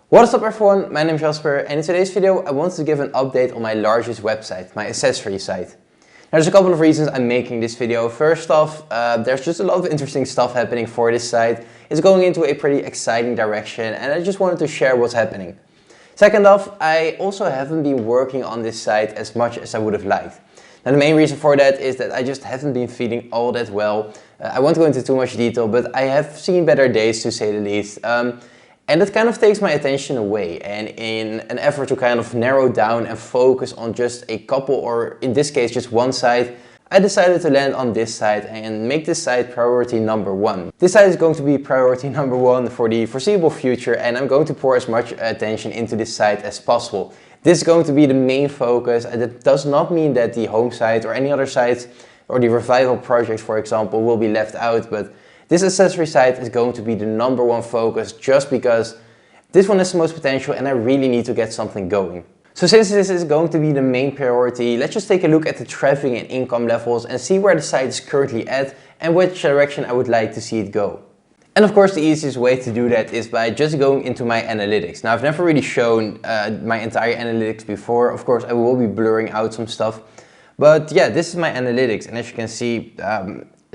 What is up everyone, my name is Jasper and in today's video I wanted to give an update on my largest website, my accessory site. Now, there's a couple of reasons I'm making this video. First off, there's just a lot of interesting stuff happening for this site. It's going into a pretty exciting direction and I just wanted to share what's happening. Second off, I also haven't been working on this site as much as I would have liked. Now the main reason for that is that I just haven't been feeling all that well. I won't go into too much detail, but I have seen better days to say the least. And that kind of takes my attention away, and in an effort to kind of narrow down and focus on just a couple, or in this case just one site, I decided to land on this site and make this site priority number one. This site is going to be priority number one for the foreseeable future, and I'm going to pour as much attention into this site as possible. This is going to be the main focus, and that does not mean that the home site or any other sites or the revival project, for example, will be left out, but this accessory site is going to be the number one focus just because this one has the most potential and I really need to get something going. So since this is going to be the main priority, let's just take a look at the traffic and income levels and see where the site is currently at and which direction I would like to see it go. And of course the easiest way to do that is by just going into my analytics. Now I've never really shown my entire analytics before. Of course I will be blurring out some stuff. But yeah, this is my analytics, and as you can see,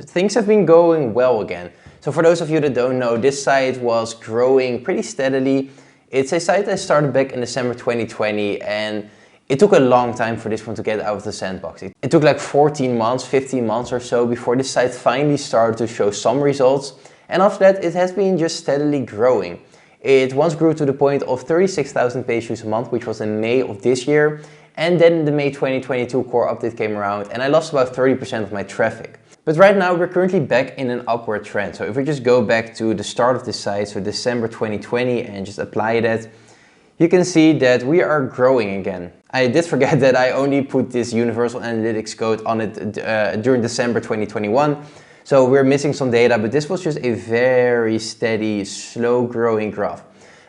things have been going well again. So for those of you that don't know, this site was growing pretty steadily. It's a site that started back in December 2020 and it took a long time for this one to get out of the sandbox. It took like 14 months, 15 months or so before this site finally started to show some results. And after that, it has been just steadily growing. It once grew to the point of 36,000 page views a month, which was in May of this year. And then the May 2022 core update came around and I lost about 30% of my traffic. But right now we're currently back in an upward trend. So if we just go back to the start of this site, so December 2020, and just apply that, you can see that we are growing again. I did forget that I only put this universal analytics code on it during December 2021. So we're missing some data, but this was just a very steady, slow growing graph.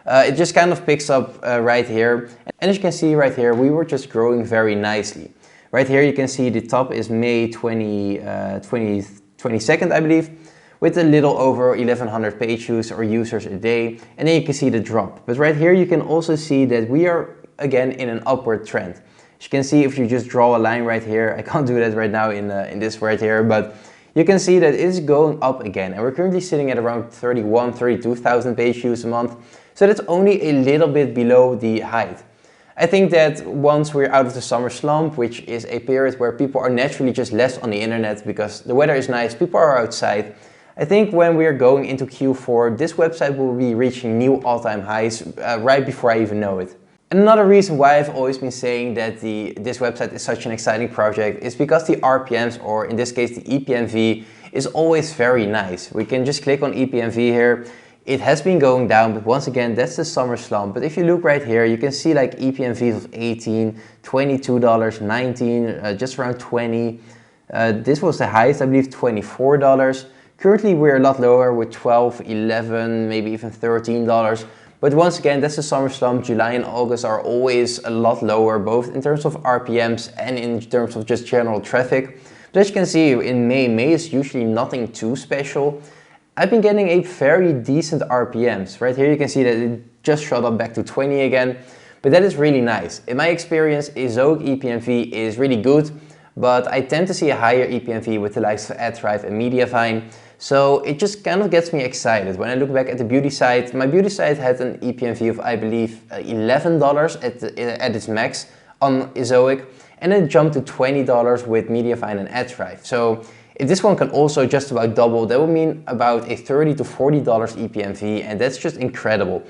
It just kind of picks up right here. And as you can see right here, we were just growing very nicely. Right here you can see the top is May 22nd, I believe, with a little over 1100 page views or users a day. And then you can see the drop. But right here you can also see that we are again in an upward trend. As you can see, if you just draw a line right here, I can't do that right now in this right here, but you can see that it is going up again. And we're currently sitting at around 32,000 page views a month. So that's only a little bit below the height. I think that once we're out of the summer slump, which is a period where people are naturally just less on the internet because the weather is nice, people are outside. I think when we're going into Q4, this website will be reaching new all-time highs right before I even know it. And another reason why I've always been saying that this website is such an exciting project is because the RPMs, or in this case the EPMV, is always very nice. We can just click on EPMV here. It has been going down, but once again, that's the summer slump. But if you look right here, you can see like EPMVs of $18, $22, $19, just around 20. This was the highest, I believe, $24. Currently, we're a lot lower with 12, 11, maybe even $13. But once again, that's the summer slump. July and August are always a lot lower, both in terms of RPMs and in terms of just general traffic. But as you can see, in May is usually nothing too special. I've been getting a very decent RPMs. Right here you can see that it just shot up back to 20 again, but that is really nice. In my experience, EPMV EPMV is really good, but I tend to see a higher EPMV with the likes of AdThrive and Mediafine, so it just kind of gets me excited. When I look back at the beauty site, my beauty site had an EPMV of, I believe, $11 at its max on Ezoic, and then it jumped to $20 with Mediafine and AdThrive. So if this one can also just about double, that would mean about a $30 to $40 EPMV, and that's just incredible.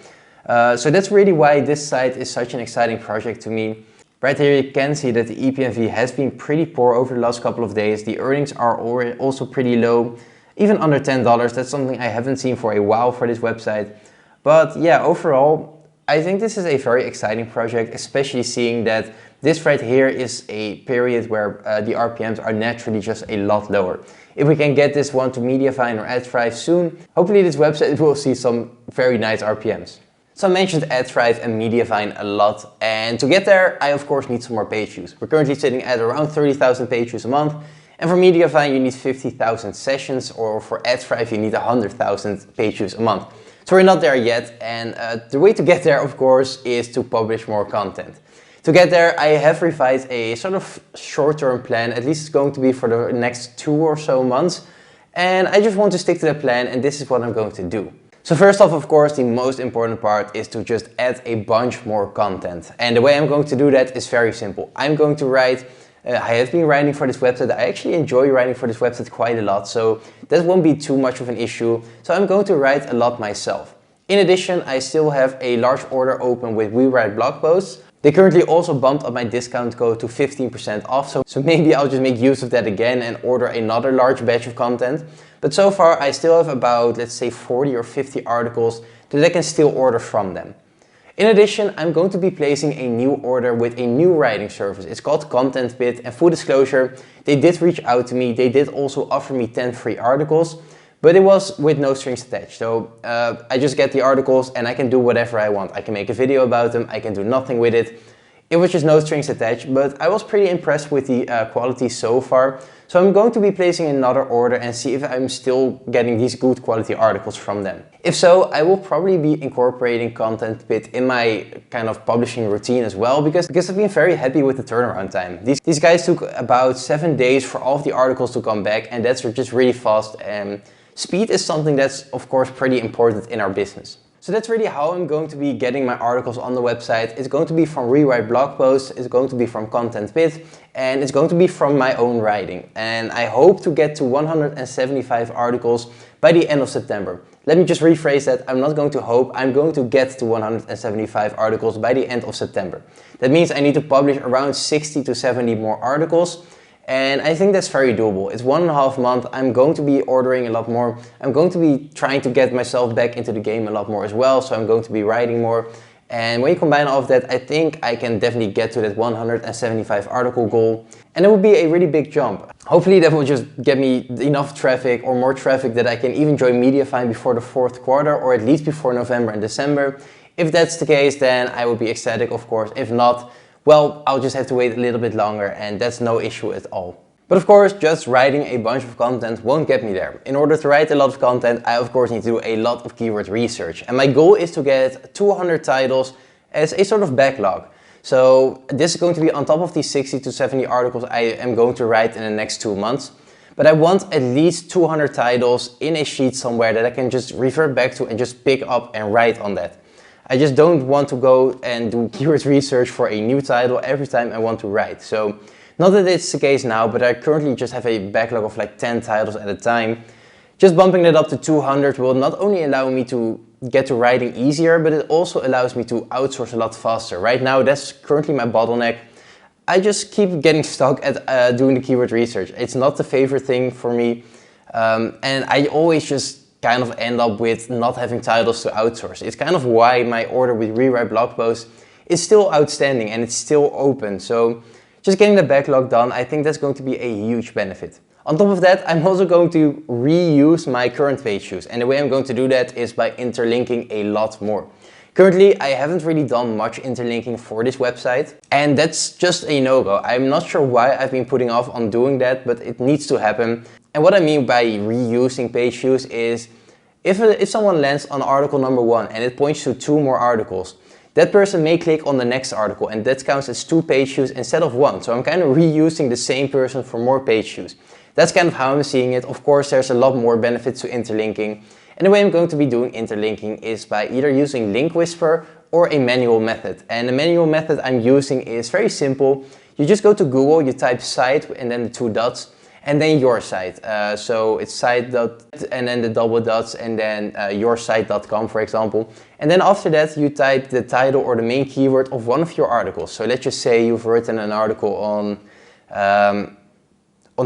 So that's really why this site is such an exciting project to me. Right here you can see that the EPMV has been pretty poor over the last couple of days. The earnings are also pretty low, even under $10. That's something I haven't seen for a while for this website. But yeah, overall, I think this is a very exciting project, especially seeing that this right here is a period where the RPMs are naturally just a lot lower. If we can get this one to Mediafine or AdThrive soon, hopefully this website will see some very nice RPMs. So I mentioned AdThrive and Mediafine a lot, and to get there, I of course need some more page views. We're currently sitting at around 30,000 page views a month, and for Mediafine you need 50,000 sessions, or for AdThrive you need 100,000 page views a month. So we're not there yet, and the way to get there, of course, is to publish more content. To get there, I have revised a sort of short-term plan, at least it's going to be for the next 2 or so months, and I just want to stick to that plan, and this is what I'm going to do. So first off, of course, the most important part is to just add a bunch more content. And the way I'm going to do that is very simple. I'm going to write, I have been writing for this website. I actually enjoy writing for this website quite a lot, so that won't be too much of an issue. So I'm going to write a lot myself. In addition, I still have a large order open with We Write blog posts. They currently also bumped up my discount code to 15% off, so maybe I'll just make use of that again and order another large batch of content. But so far I still have about, let's say, 40 or 50 articles that I can still order from them. In addition, I'm going to be placing a new order with a new writing service. It's called ContentBit, and full disclosure, they did reach out to me. They did also offer me 10 free articles, but it was with no strings attached. So I just get the articles and I can do whatever I want. I can make a video about them, I can do nothing with it. It was just no strings attached, but I was pretty impressed with the quality so far. So I'm going to be placing another order and see if I'm still getting these good quality articles from them. If so, I will probably be incorporating ContentBit in my kind of publishing routine as well, because I've been very happy with the turnaround time. These guys took about 7 days for all of the articles to come back, and that's just really fast. And speed is something that's, of course, pretty important in our business. So that's really how I'm going to be getting my articles on the website. It's going to be from Rewrite blog posts, it's going to be from ContentBit, and it's going to be from my own writing. And I hope to get to 175 articles by the end of September. Let me just rephrase that. I'm not going to hope, I'm going to get to 175 articles by the end of September. That means I need to publish around 60 to 70 more articles. And I think that's very doable. It's 1.5 months. I'm going to be ordering a lot more. I'm going to be trying to get myself back into the game a lot more as well. So I'm going to be writing more. And when you combine all of that, I think I can definitely get to that 175 article goal. And it will be a really big jump. Hopefully that will just get me enough traffic or more traffic that I can even join Mediafine before the 4th quarter, or at least before November and December. If that's the case, then I will be ecstatic, of course. If not, well, I'll just have to wait a little bit longer, and that's no issue at all. But of course, just writing a bunch of content won't get me there. In order to write a lot of content, I of course need to do a lot of keyword research. And my goal is to get 200 titles as a sort of backlog. So this is going to be on top of these 60 to 70 articles I am going to write in the next 2 months. But I want at least 200 titles in a sheet somewhere that I can just revert back to and just pick up and write on that. I just don't want to go and do keyword research for a new title every time I want to write. So not that it's the case now, but I currently just have a backlog of like 10 titles at a time. Just bumping that up to 200 will not only allow me to get to writing easier, but it also allows me to outsource a lot faster. Right now, that's currently my bottleneck. I just keep getting stuck at doing the keyword research. It's not the favorite thing for me. And I always just kind of end up with not having titles to outsource. It's kind of why my order with Rewrite blog posts is still outstanding and it's still open. So just getting the backlog done, I think that's going to be a huge benefit. On top of that, I'm also going to reuse my current page views. And the way I'm going to do that is by interlinking a lot more. Currently, I haven't really done much interlinking for this website, and that's just a no-go. I'm not sure why I've been putting off on doing that, but it needs to happen. And what I mean by reusing page views is if someone lands on article number 1 and it points to 2 more articles, that person may click on the next article and that counts as 2 page views instead of 1. So I'm kind of reusing the same person for more page views. That's kind of how I'm seeing it. Of course, there's a lot more benefits to interlinking. And the way I'm going to be doing interlinking is by either using Link Whisper or a manual method. And the manual method I'm using is very simple. You just go to Google, you type site and then the 2 dots, and then your site. So it's site and then the double dots and then yoursite.com, for example. And then after that, you type the title or the main keyword of one of your articles. So let's just say you've written an article on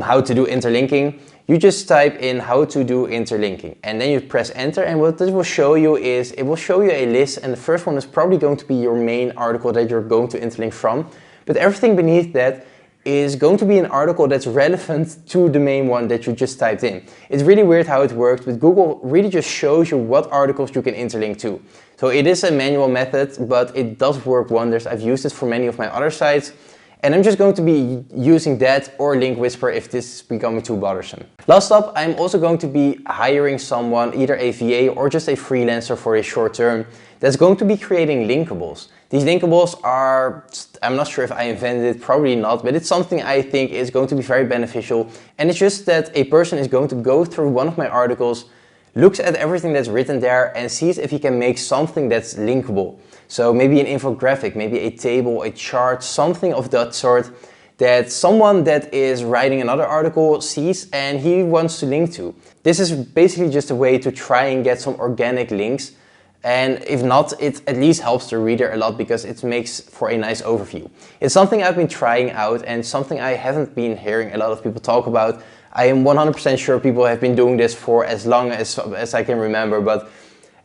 how to do interlinking. You just type in how to do interlinking and then you press enter, and what this will show you is it will show you a list, and the first one is probably going to be your main article that you're going to interlink from, but everything beneath that is going to be an article that's relevant to the main one that you just typed in. It's really weird how it works, but Google really just shows you what articles you can interlink to. So it is a manual method, but it does work wonders. I've used it for many of my other sites, And I'm just going to be using that or Link Whisper if this is becoming too bothersome. Last up, I'm also going to be hiring someone, either a VA or just a freelancer for a short term, that's going to be creating linkables. These linkables are, I'm not sure if I invented it, probably not, but it's something I think is going to be very beneficial. And it's just that a person is going to go through one of my articles, looks at everything that's written there and sees if he can make something that's linkable. So maybe an infographic, maybe a table, a chart, something of that sort that someone that is writing another article sees and he wants to link to. This is basically just a way to try and get some organic links. And if not, it at least helps the reader a lot because it makes for a nice overview. It's something I've been trying out and something I haven't been hearing a lot of people talk about. I am 100% sure people have been doing this for as long as I can remember, but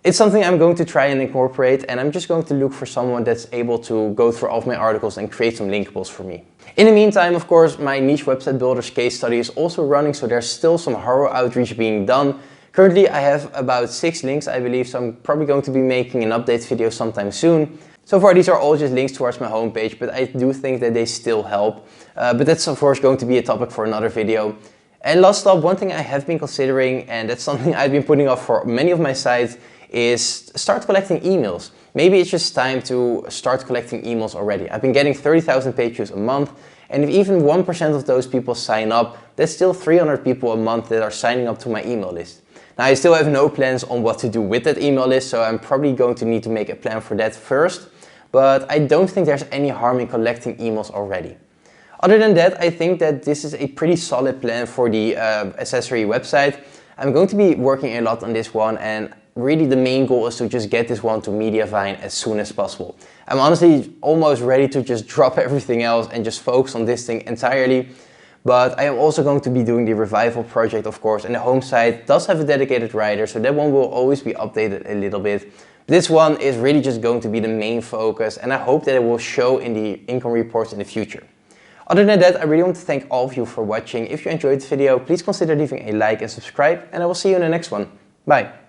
it's something I'm going to try and incorporate, and I'm just going to look for someone that's able to go through all of my articles and create some linkables for me. In the meantime, of course, my niche website builders case study is also running, so there's still some thorough outreach being done. Currently, I have about 6 links, I believe, so I'm probably going to be making an update video sometime soon. So far, these are all just links towards my homepage, but I do think that they still help. But that's, of course, going to be a topic for another video. And last up, one thing I have been considering, and that's something I've been putting off for many of my sites, is start collecting emails. Maybe it's just time to start collecting emails already. I've been getting 30,000 page views a month, and if even 1% of those people sign up, that's still 300 people a month that are signing up to my email list. Now, I still have no plans on what to do with that email list, so I'm probably going to need to make a plan for that first, but I don't think there's any harm in collecting emails already. Other than that, I think that this is a pretty solid plan for the accessory website. I'm going to be working a lot on this one, and really the main goal is to just get this one to Mediavine as soon as possible. I'm honestly almost ready to just drop everything else and just focus on this thing entirely. But I am also going to be doing the revival project, of course, and the home site does have a dedicated writer, so that one will always be updated a little bit. This one is really just going to be the main focus, and I hope that it will show in the income reports in the future. Other than that, I really want to thank all of you for watching. If you enjoyed the video, please consider leaving a like and subscribe, and I will see you in the next one. Bye!